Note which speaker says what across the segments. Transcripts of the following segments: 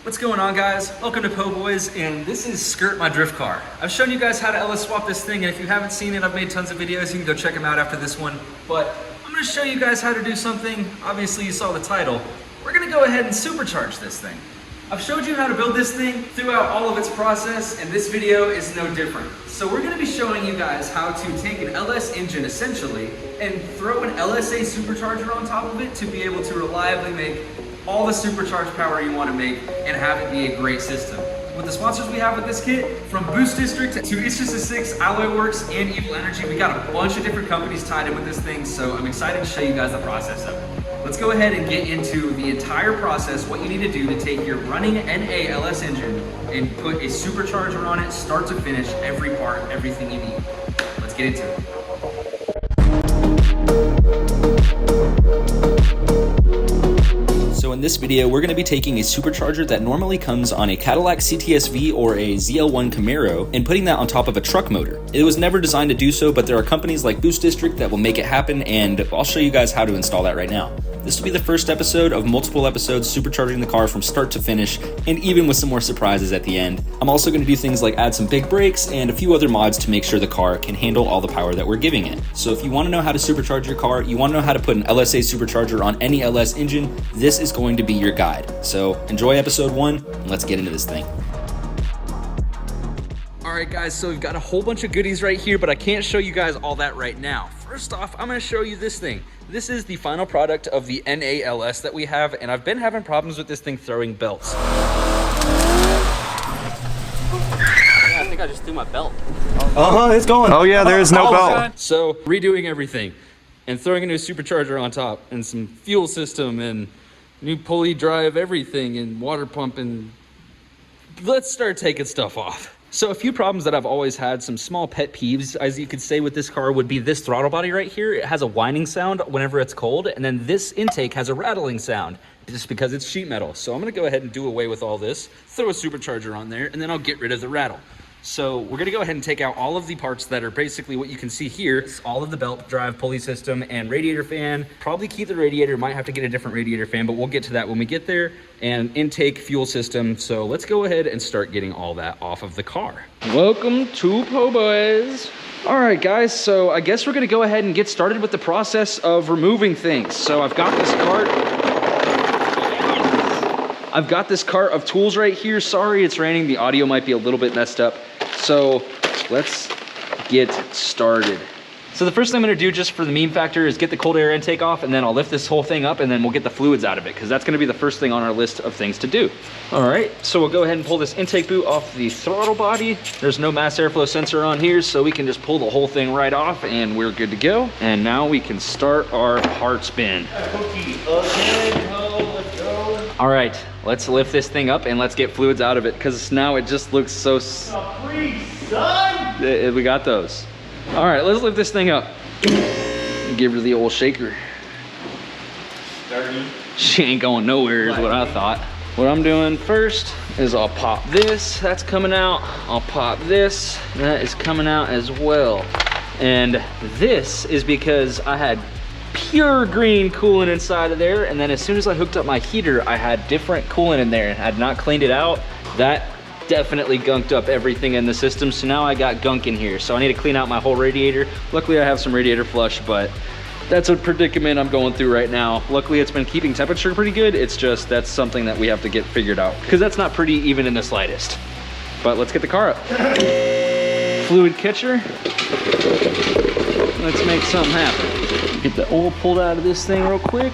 Speaker 1: What's going on, guys? Welcome to Po Boys, and this is Skirt My Drift Car. I've shown you guys how to LS swap this thing, and if you haven't seen it, I've made tons of videos. You can go check them out after this one. But I'm gonna show you guys how to do something. Obviously, you saw the title. We're gonna go ahead and supercharge this thing. I've showed you how to build this thing throughout all of its process, and this video is no different. So we're gonna be showing you guys how to take an LS engine, essentially, and throw an LSA supercharger on top of it to be able to reliably make all the supercharged power you want to make and have it be a great system. With the sponsors we have with this kit, from Boostdistrict to It's Just a Six, Alloy Works, and Evil Energy, we got a bunch of different companies tied in with this thing, so I'm excited to show you guys the process of it. Let's go ahead and get into the entire process, what you need to do to take your running NA LS engine and put a supercharger on it, start to finish, every part, everything you need. Let's get into it. So in this video, we're going to be taking a supercharger that normally comes on a Cadillac CTS-V or a ZL1 Camaro and putting that on top of a truck motor. It was never designed to do so, but there are companies like Boostdistrict that will make it happen, and I'll show you guys how to install that right now. This will be the first episode of multiple episodes supercharging the car from start to finish, and even with some more surprises at the end. I'm also going to do things like add some big brakes and a few other mods to make sure the car can handle all the power that we're giving it. So if you want to know how to supercharge your car, you want to know how to put an LSA supercharger on any LS engine, this is going to be your guide. So enjoy episode 1, and let's get into this thing. Alright guys, so we've got a whole bunch of goodies right here, but I can't show you guys all that right now. First off, I'm going to show you this thing. This is the final product of the NALS that we have, and I've been having problems with this thing throwing belts.
Speaker 2: Yeah, I think I just threw my belt.
Speaker 3: It's going. Oh yeah, there is no belt.
Speaker 1: God. So redoing everything and throwing a new supercharger on top and some fuel system and new pulley drive everything and water pump, and let's start taking stuff off. So a few problems that I've always had, some small pet peeves, as you could say, with this car would be this throttle body right here. It has a whining sound whenever it's cold, and then this intake has a rattling sound just because it's sheet metal. So I'm gonna go ahead and do away with all this, throw a supercharger on there, and then I'll get rid of the rattle. So we're gonna go ahead and take out all of the parts that are basically what you can see here. It's all of the belt drive, pulley system, and radiator fan. Probably keep the radiator, might have to get a different radiator fan, but we'll get to that when we get there. And intake, fuel system. So let's go ahead and start getting all that off of the car. Welcome to Po Boys. All right guys, so I guess we're gonna go ahead and get started with the process of removing things. So I've got this cart of tools right here. Sorry, it's raining. The audio might be a little bit messed up. So let's get started. So the first thing I'm gonna do just for the meme factor is get the cold air intake off, and then I'll lift this whole thing up, and then we'll get the fluids out of it, because that's gonna be the first thing on our list of things to do. All right, so we'll go ahead and pull this intake boot off the throttle body. There's no mass airflow sensor on here, so we can just pull the whole thing right off, and we're good to go. And now we can start our heart spin. All right, let's lift this thing up and let's get fluids out of it, because now it just looks so... We got those. All right, let's lift this thing up. Give her the old shaker. Dirty. She ain't going nowhere is what I thought. What I'm doing first is I'll pop this, that's coming out. I'll pop this, that is coming out as well. And this is because I had pure green coolant inside of there, and then as soon as I hooked up my heater, I had different coolant in there and had not cleaned it out. That definitely gunked up everything in the system, so now I got gunk in here. So I need to clean out my whole radiator. Luckily I have some radiator flush, but that's a predicament I'm going through right now. Luckily it's been keeping temperature pretty good. It's just that's something that we have to get figured out, because that's not pretty even in the slightest. But let's get the car up. Fluid catcher. Let's make something happen. Get the oil pulled out of this thing real quick.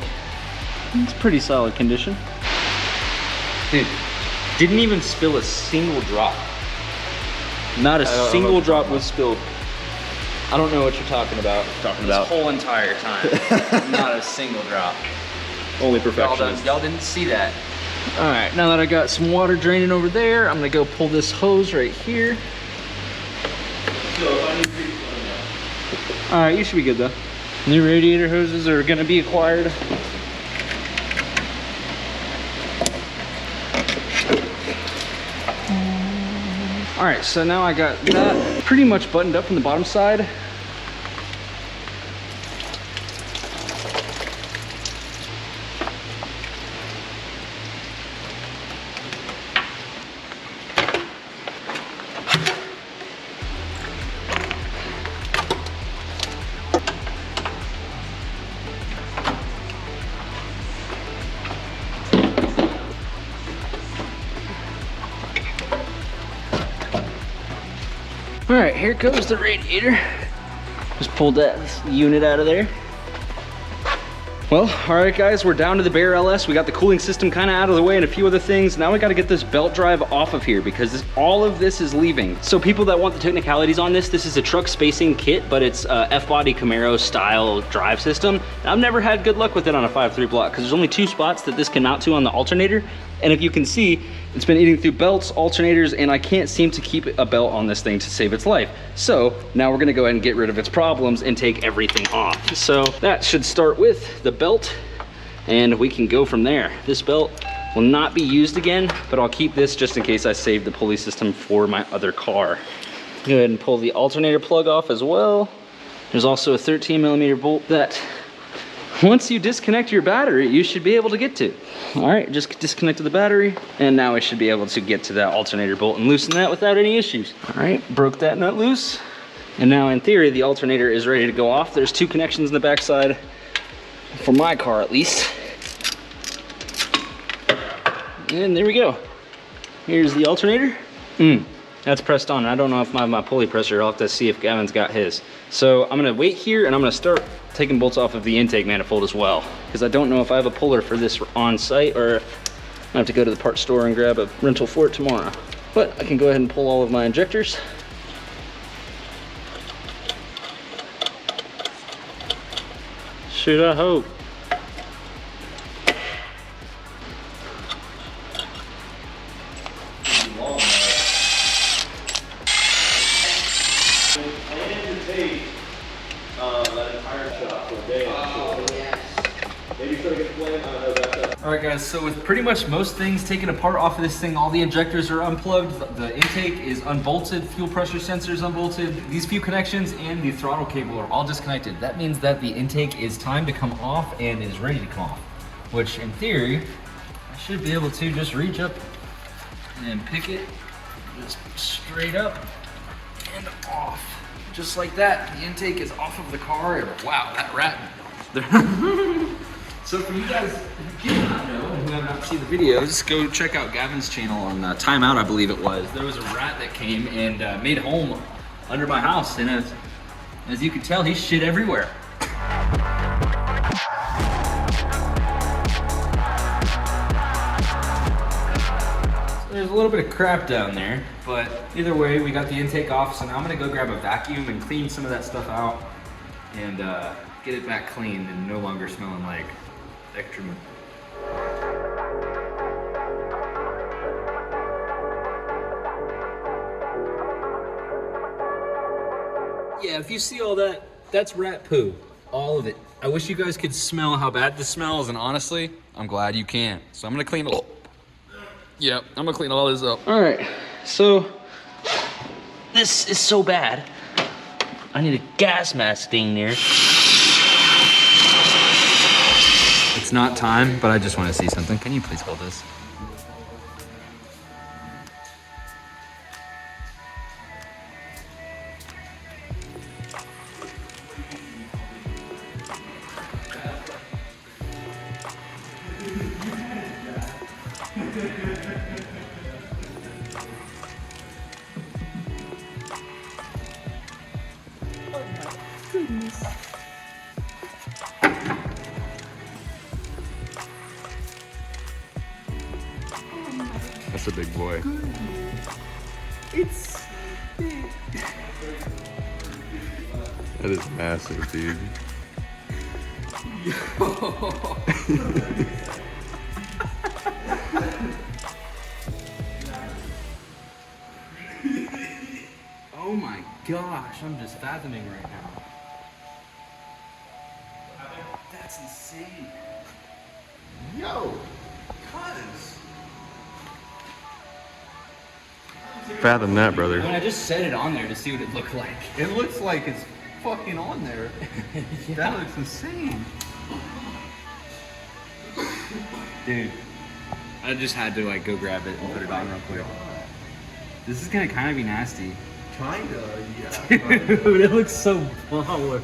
Speaker 1: It's pretty solid condition. Dude, didn't even spill a single drop. Not a single drop was spilled. I don't know what you're talking about. This whole entire time. Not a single drop.
Speaker 3: Only perfectionist.
Speaker 1: Y'all didn't see that. All right, now that I got some water draining over there, I'm gonna go pull this hose right here. All right, you should be good though. New radiator hoses are gonna be acquired. All right, so now I got that pretty much buttoned up from the bottom side.
Speaker 2: All right, here goes the radiator. Just pulled that unit out of there. Well, all right guys, we're down to the bare LS. We got the cooling system kind of out of the way and a few other things. Now we got to get this belt drive off of here because all of this is leaving. So people that want the technicalities on this is a truck spacing kit, but it's a F-body Camaro style drive system. I've never had good luck with it on a 5.3 block because there's only 2 spots that this can mount to on the alternator. And if you can see, it's been eating through belts, alternators, and I can't seem to keep a belt on this thing to save its life. So now we're gonna go ahead and get rid of its problems and take everything off. So that should start with the belt and we can go from there. This belt will not be used again, but I'll keep this just in case I save the pulley system for my other car. Go ahead and pull the alternator plug off as well. There's also a 13mm bolt that once you disconnect your battery, you should be able to get to. All right, just disconnected the battery, and now I should be able to get to that alternator bolt and loosen that without any issues. All right, broke that nut loose. And now in theory, the alternator is ready to go off. There's 2 connections in the backside, for my car at least. And there we go. Here's the alternator. That's pressed on. I don't know if my pulley pressure, I'll have to see if Gavin's got his. So I'm gonna wait here and I'm gonna start taking bolts off of the intake manifold as well, because I don't know if I have a puller for this on site or I have to go to the parts store and grab a rental for it tomorrow. But I can go ahead and pull all of my injectors. Shoot, I hope.
Speaker 1: Alright guys, so with pretty much most things taken apart off of this thing, all the injectors are unplugged, the intake is unbolted, fuel pressure sensors unbolted, these few connections and the throttle cable are all disconnected. That means that the intake is timed to come off and is ready to come off, which in theory, I should be able to just reach up and pick it just straight up and off. Just like that, the intake is off of the car and wow, that rat. So for you guys who do not know and who have not seen the videos, go check out Gavin's channel on Timeout, I believe it was. There was a rat that came and made home under my house, and as you can tell, he shit everywhere. So there's a little bit of crap down there, but either way, we got the intake off, so now I'm gonna go grab a vacuum and clean some of that stuff out and get it back clean and no longer smelling like excrement. Yeah, if you see all that, that's rat poo. All of it. I wish you guys could smell how bad this smells, and honestly, I'm glad you can't. So I'm gonna clean it. Yep, I'm gonna clean all this up.
Speaker 2: All right, so this is so bad. I need a gas mask thing there.
Speaker 1: It's not time, but I just want to see something. Can you please hold this?
Speaker 3: That's a big boy.
Speaker 4: It's big.
Speaker 3: That is massive, dude.
Speaker 1: Oh my gosh, I'm just fathoming right now. That's insane.
Speaker 4: Yo, cuz.
Speaker 3: Fathom that, brother.
Speaker 1: When I just set it on there to see what it looked like.
Speaker 4: It looks like it's fucking on there. Yeah. That looks insane.
Speaker 1: Dude, I just had to like go grab it and put it on real quick. This is gonna kind of be nasty.
Speaker 4: Kinda, yeah.
Speaker 1: Dude, it looks so baller.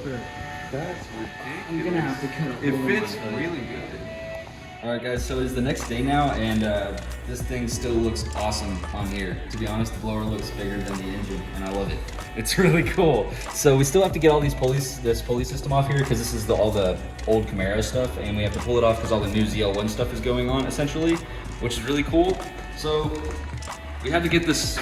Speaker 4: That's ridiculous.
Speaker 1: I'm gonna have to cut
Speaker 4: It fits really good.
Speaker 1: All right, guys, so it's the next day now, and this thing still looks awesome on here. To be honest, the blower looks bigger than the engine, and I love it. It's really cool. So we still have to get all these this pulley system off here, because this is all the old Camaro stuff, and we have to pull it off because all the new ZL1 stuff is going on, essentially, which is really cool. So we had to get this,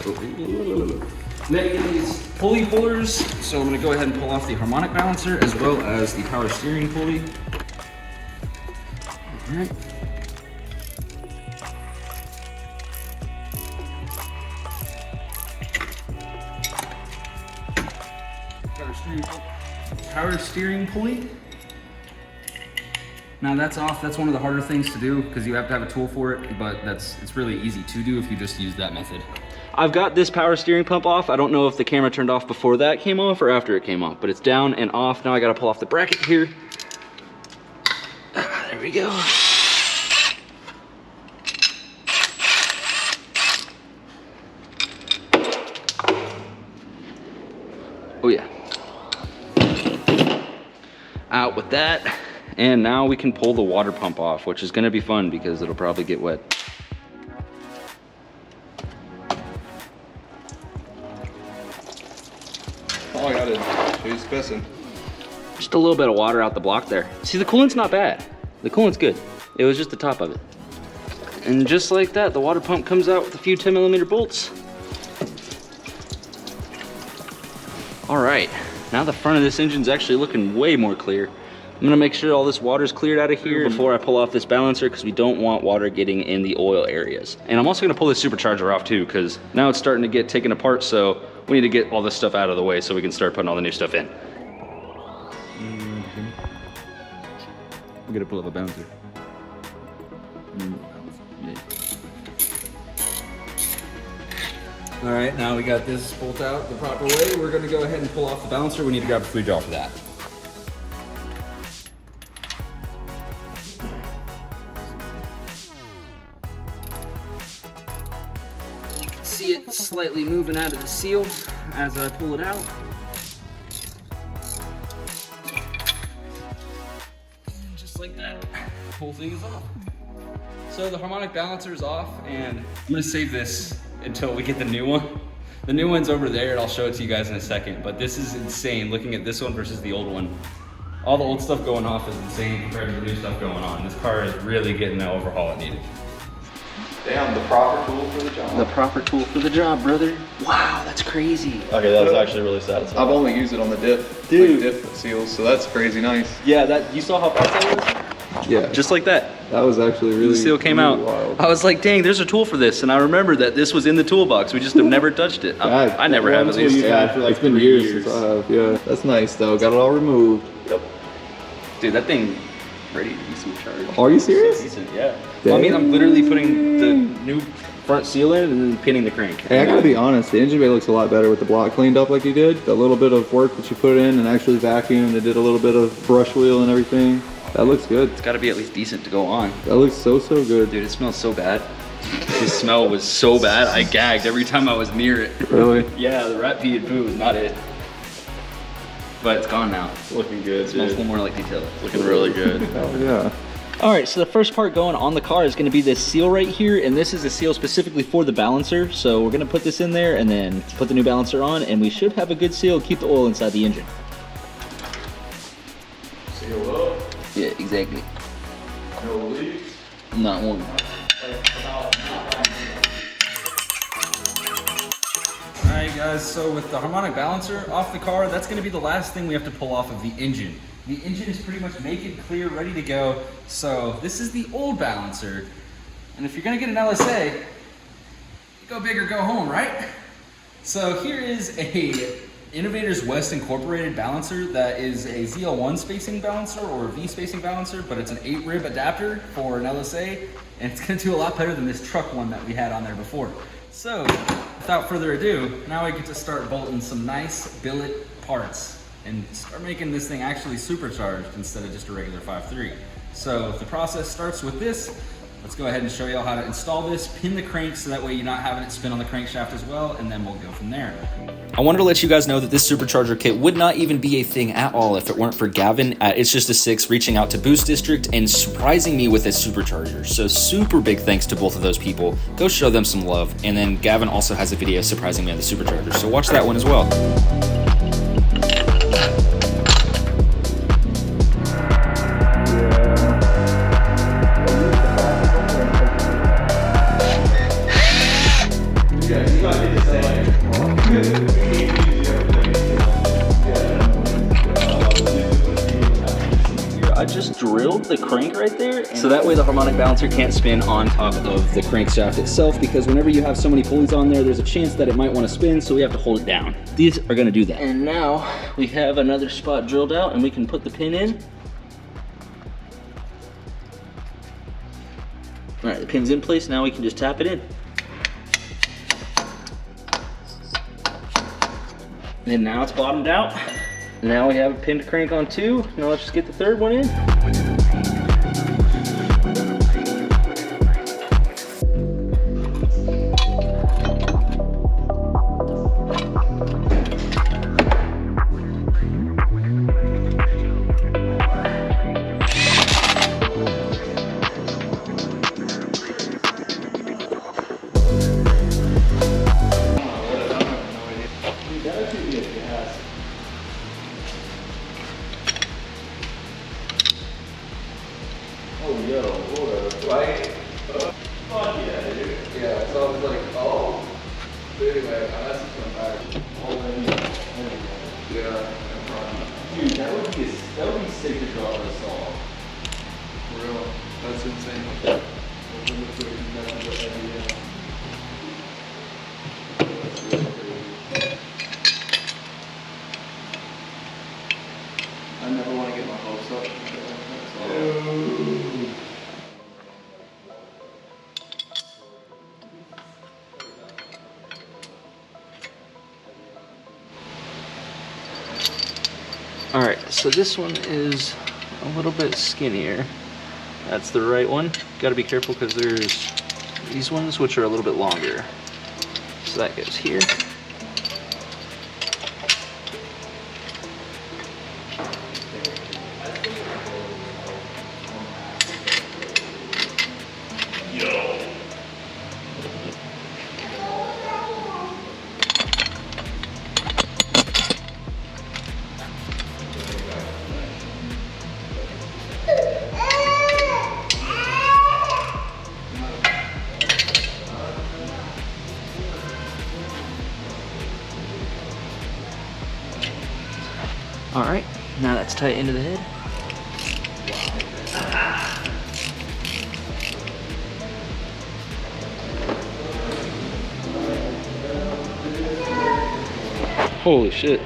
Speaker 1: these pulley pullers. So I'm gonna go ahead and pull off the harmonic balancer as well as the power steering pulley. All right. Power steering pulley. Now that's off. That's one of the harder things to do because you have to have a tool for it, but it's really easy to do if you just use that method.
Speaker 2: I've got this power steering pump off. I don't know if the camera turned off before that came off or after it came off, but it's down and off. Now I gotta pull off the bracket here. There we go. Oh yeah. Out with that. And now we can pull the water pump off, which is gonna be fun because it'll probably get wet.
Speaker 3: Oh, I got it. She's pissing.
Speaker 2: Just a little bit of water out the block there. See, the coolant's not bad. The coolant's good. It was just the top of it. And just like that, the water pump comes out with a few 10mm bolts. All right, now the front of this engine's actually looking way more clear. I'm gonna make sure all this water's cleared out of here before I pull off this balancer because we don't want water getting in the oil areas. And I'm also gonna pull this supercharger off too because now it's starting to get taken apart, so we need to get all this stuff out of the way so we can start putting all the new stuff in. We're gonna pull up a balancer.
Speaker 1: All right, now we got this bolt out the proper way. We're gonna go ahead and pull off the balancer. We need to grab a food jar for that. See it slightly moving out of the seal as I pull it out. And just like that, whole thing is off. So the harmonic balancer is off, and I'm gonna save this until we get the new one. The new one's over there, and I'll show it to you guys in a second, but this is insane looking at this one versus the old one. All the old stuff going off is insane compared to the new stuff going on. This car is really getting the overhaul it needed.
Speaker 3: Damn, the proper tool for the job.
Speaker 2: The proper tool for the job, brother. Wow, that's crazy.
Speaker 5: Okay, that was actually really satisfying.
Speaker 3: I've only used it on the dip.
Speaker 2: Dude.
Speaker 3: Like dip seals, so that's crazy nice.
Speaker 5: Yeah, that you saw how fast that was?
Speaker 3: Yeah.
Speaker 2: Just like that.
Speaker 3: That was actually really
Speaker 2: The seal came out.
Speaker 3: wild.
Speaker 2: I was like, dang, there's a tool for this. And I remembered that this was in the toolbox. We just have never touched it. I never have at least.
Speaker 3: Yeah,
Speaker 5: for like
Speaker 3: it's been
Speaker 5: 3
Speaker 3: years
Speaker 5: years.
Speaker 3: since I have, yeah. That's nice though, got it all removed.
Speaker 5: Yep.
Speaker 2: Dude, that thing ready to be supercharged.
Speaker 3: Are you serious?
Speaker 5: Decent, yeah.
Speaker 2: Well, I mean, I'm literally putting the new front seal in and then pinning the crank.
Speaker 3: Hey, I gotta be honest, the engine bay looks a lot better with the block cleaned up like you did. The little bit of work that you put in and actually vacuumed and did a little bit of brush wheel and everything. That looks good.
Speaker 2: It's got to be at least decent to go on.
Speaker 3: That looks so good.
Speaker 2: Dude, it smells so bad. The smell was so bad, I gagged every time I was near it.
Speaker 3: Really?
Speaker 2: Yeah, the rat pee and poo was not it. But it's gone now.
Speaker 5: Looking good,
Speaker 2: It smells a
Speaker 5: dude.
Speaker 2: little more like detail.
Speaker 5: Looking really good.
Speaker 3: Oh yeah.
Speaker 2: All right, so the first part going on the car is gonna be this seal right here, and this is a seal specifically for the balancer. So we're gonna put this in there and then put the new balancer on, and we should have a good seal, keep the oil inside the engine.
Speaker 5: Seal up.
Speaker 2: Yeah, exactly.
Speaker 5: No leaks.
Speaker 2: Not one.
Speaker 1: All right, guys, so with the harmonic balancer off the car, that's gonna be the last thing we have to pull off of the engine. The engine is pretty much naked, clear, ready to go. So this is the old balancer. And if you're gonna get an LSA, go big or go home, right? So here is a Innovators West Incorporated balancer that is a ZL1 spacing balancer or a V spacing balancer, but it's an 8-rib adapter for an LSA, and it's gonna do a lot better than this truck one that we had on there before. So, without further ado, now we get to start bolting some nice billet parts and start making this thing actually supercharged instead of just a regular 5.3. So the process starts with this. let's go ahead and show y'all how to install this, pin the crank so that way you're not having it spin on the crankshaft as well, and then we'll go from there. I wanted to let you guys know that this supercharger kit would not even be a thing at all if it weren't for Gavin at It's Just a Six reaching out to Boostdistrict and surprising me with this supercharger. So super big thanks to both of those people. Go show them some love. And then Gavin also has a video surprising me on the supercharger, so watch that one as well.
Speaker 2: I just drilled the crank right there, so that way the harmonic balancer can't spin on top of the crankshaft itself, because whenever you have so many pulleys on there, there's a chance that it might want to spin, so we have to hold it down. These are going to do that. And now we have another spot drilled out, and we can put the pin in. All right, the pin's in place. Now we can just tap it in. And now it's bottomed out. Now we have a pin to crank on two. Now let's just get the third one in.
Speaker 3: That's insane. I never want to get my hopes up.
Speaker 2: All right, so this one is a little bit skinnier. That's the right one. Got to be careful because there's these ones which are a little bit longer. So that goes here. All right, now that's tight into the head. Holy shit.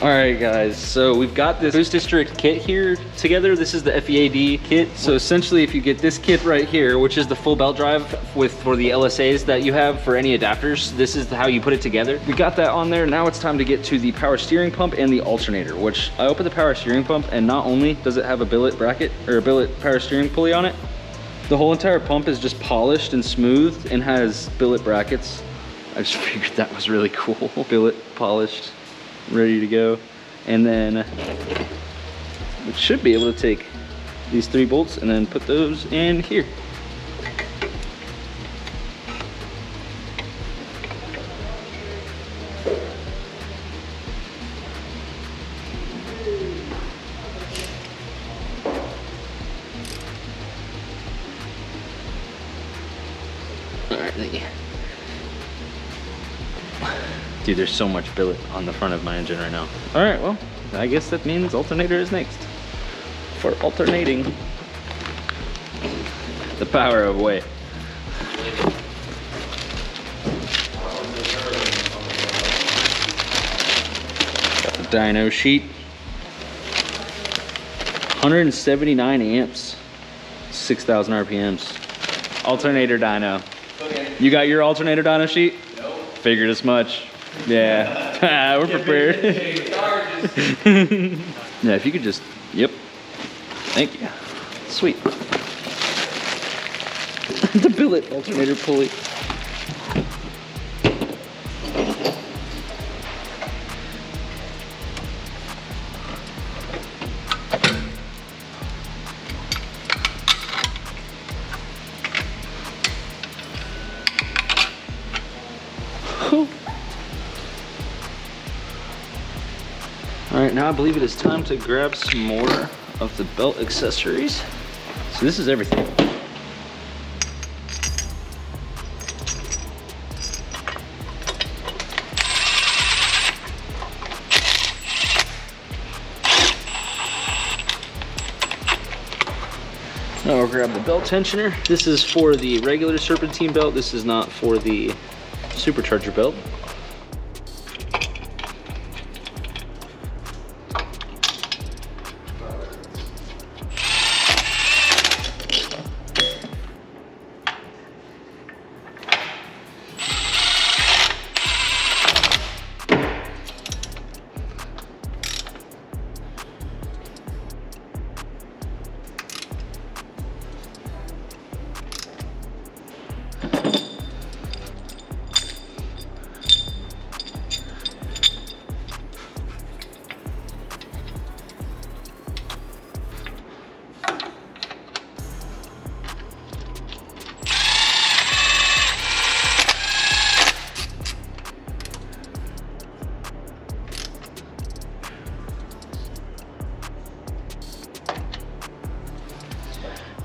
Speaker 2: All right guys, so we've got this Boostdistrict kit here together. This is the FEAD kit. So essentially if you get this kit right here, which is the full belt drive for the LSAs that you have for any adapters, this is how you put it together. We got that on there. Now it's time to get to the power steering pump and the alternator, which I opened the power steering pump and not only does it have a billet bracket or a billet power steering pulley on it, the whole entire pump is just polished and smooth and has billet brackets. I just figured that was really cool. Billet polished, ready to go. And then we should be able to take these 3 bolts and then put those in here. All right, thank you. Dude, there's so much billet on the front of my engine right now. All right, well, I guess that means alternator is next. For alternating the power of way. Got the dyno sheet. 179 amps, 6,000 RPMs. Alternator dyno. Okay. You got your alternator dyno sheet? Nope. Figured as much. Yeah, we're prepared. Yeah, if you could just, yep. Thank you. Sweet. billet alternator pulley. All right, now I believe it is time to grab some more of the belt accessories. So this is everything. Now we'll grab the belt tensioner. This is for the regular serpentine belt. This is not for the supercharger belt.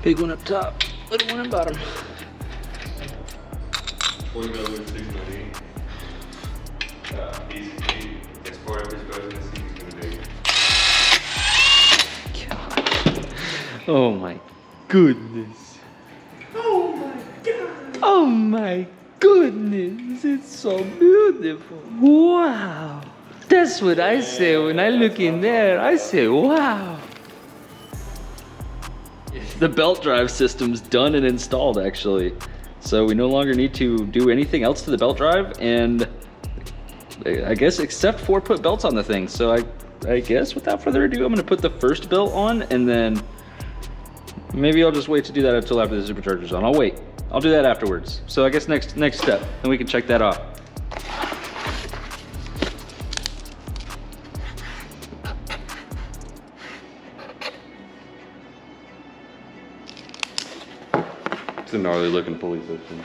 Speaker 2: Big one up top, little one at bottom.
Speaker 5: Before you go with 698, basically, as far as goes in the seat, is going to be.
Speaker 2: God. Oh my goodness. Oh my God. Oh my goodness, it's so beautiful. Wow. That's what I say when I look in there. I say, wow. The belt drive system's done and installed actually. So we no longer need to do anything else to the belt drive, and I guess except for put belts on the thing. So I guess without further ado, I'm gonna put the first belt on, and then maybe I'll just wait to do that until after the supercharger's on. I'll wait. I'll do that afterwards. So I guess next step, and we can check that off.
Speaker 5: It's a gnarly looking pulley system.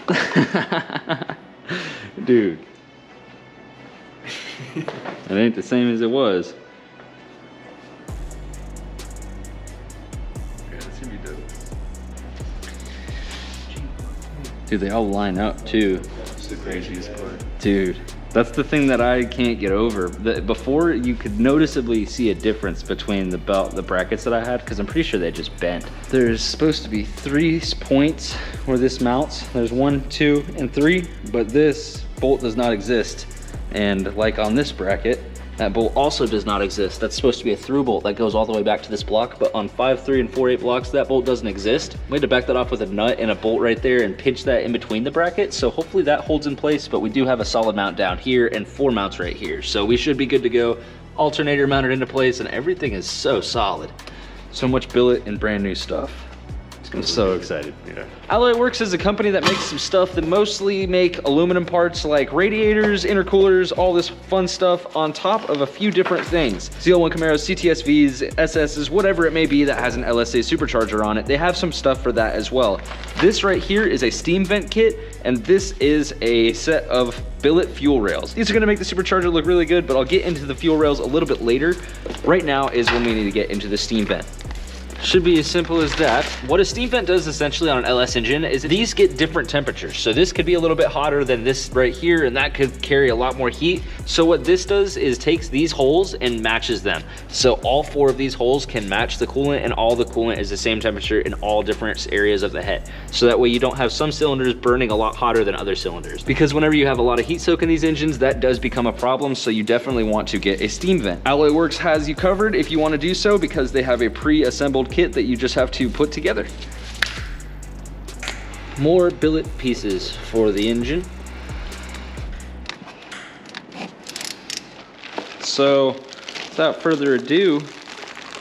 Speaker 2: Dude. It ain't the same as it was.
Speaker 5: Yeah, it's gonna be dope.
Speaker 2: Dude, they all line up too.
Speaker 5: It's the craziest part.
Speaker 2: Dude, that's the thing that I can't get over. Before, you could noticeably see a difference between the brackets that I had, because I'm pretty sure they just bent. There's supposed to be 3 points where this mounts. There's 1, 2, and 3, but this bolt does not exist. And like on this bracket, that bolt also does not exist. That's supposed to be a through bolt that goes all the way back to this block, but on 5.3 and 4.8 blocks, that bolt doesn't exist. We had to back that off with a nut and a bolt right there and pinch that in between the brackets. So hopefully that holds in place, but we do have a solid mount down here and 4 mounts right here. So we should be good to go. Alternator mounted into place, and everything is so solid. So much billet and brand new stuff. I'm so excited.
Speaker 5: Yeah.
Speaker 2: Alloy Works is a company that makes some stuff that mostly make aluminum parts like radiators, intercoolers, all this fun stuff on top of a few different things. ZL1 Camaros, CTSVs, SSs, whatever it may be that has an LSA supercharger on it. They have some stuff for that as well. This right here is a steam vent kit, and this is a set of billet fuel rails. These are gonna make the supercharger look really good, but I'll get into the fuel rails a little bit later. Right now is when we need to get into the steam vent. Should be as simple as that. What a steam vent does essentially on an LS engine is these get different temperatures. So this could be a little bit hotter than this right here, and that could carry a lot more heat. So what this does is takes these holes and matches them. So all 4 of these holes can match the coolant, and all the coolant is the same temperature in all different areas of the head. So that way you don't have some cylinders burning a lot hotter than other cylinders. Because whenever you have a lot of heat soak in these engines, that does become a problem. So you definitely want to get a steam vent. Alloy Works has you covered if you want to do so, because they have a pre-assembled kit that you just have to put together. More billet pieces for the engine. So without further ado,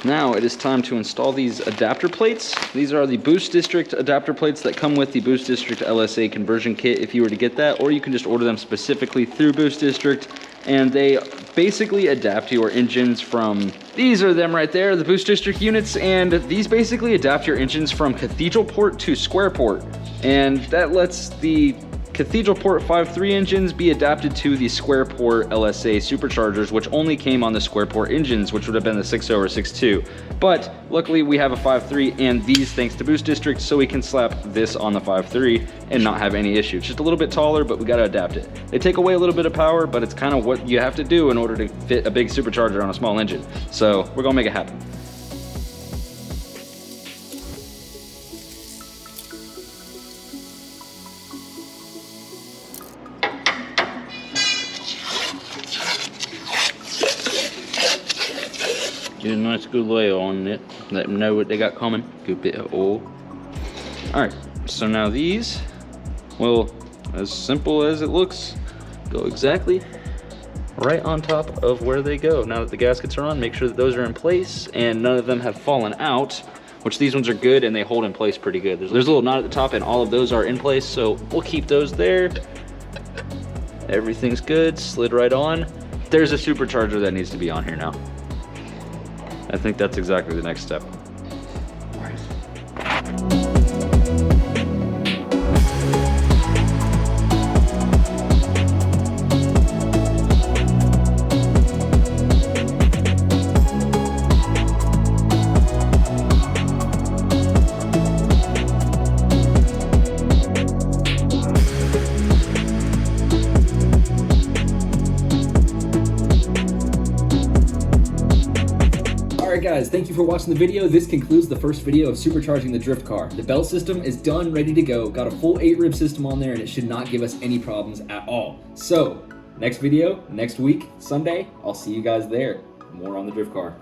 Speaker 2: Now it is time to install these adapter plates. These are the Boostdistrict adapter plates that come with the Boostdistrict LSA conversion kit if you were to get that, or you can just order them specifically through Boostdistrict, and they basically adapt your engines from, these are them right there, the Boostdistrict units, and these basically adapt your engines from cathedral port to square port, and that lets the Cathedral Port 5.3 engines be adapted to the square port LSA superchargers, which only came on the square port engines, which would have been the 6.0 or 6.2. But luckily we have a 5.3 and these thanks to Boostdistrict, so we can slap this on the 5.3 and not have any issue. It's just a little bit taller, but we gotta adapt it. They take away a little bit of power, but it's kind of what you have to do in order to fit a big supercharger on a small engine. So we're gonna make it happen. Get a nice good layer on it. Let them know what they got coming. Good bit of oil. All right, so now these, well, as simple as it looks, go exactly right on top of where they go. Now that the gaskets are on, make sure that those are in place and none of them have fallen out, which these ones are good and they hold in place pretty good. There's a little knot at the top and all of those are in place, so we'll keep those there. Everything's good, slid right on. There's a supercharger that needs to be on here now. I think that's exactly the next step.
Speaker 1: Guys, thank you for watching the video. This concludes the first video of supercharging the drift car. The belt system is done, ready to go. Got a full 8-rib system on there and it should not give us any problems at all. So, next video, next week, Sunday, I'll see you guys there. More on the drift car.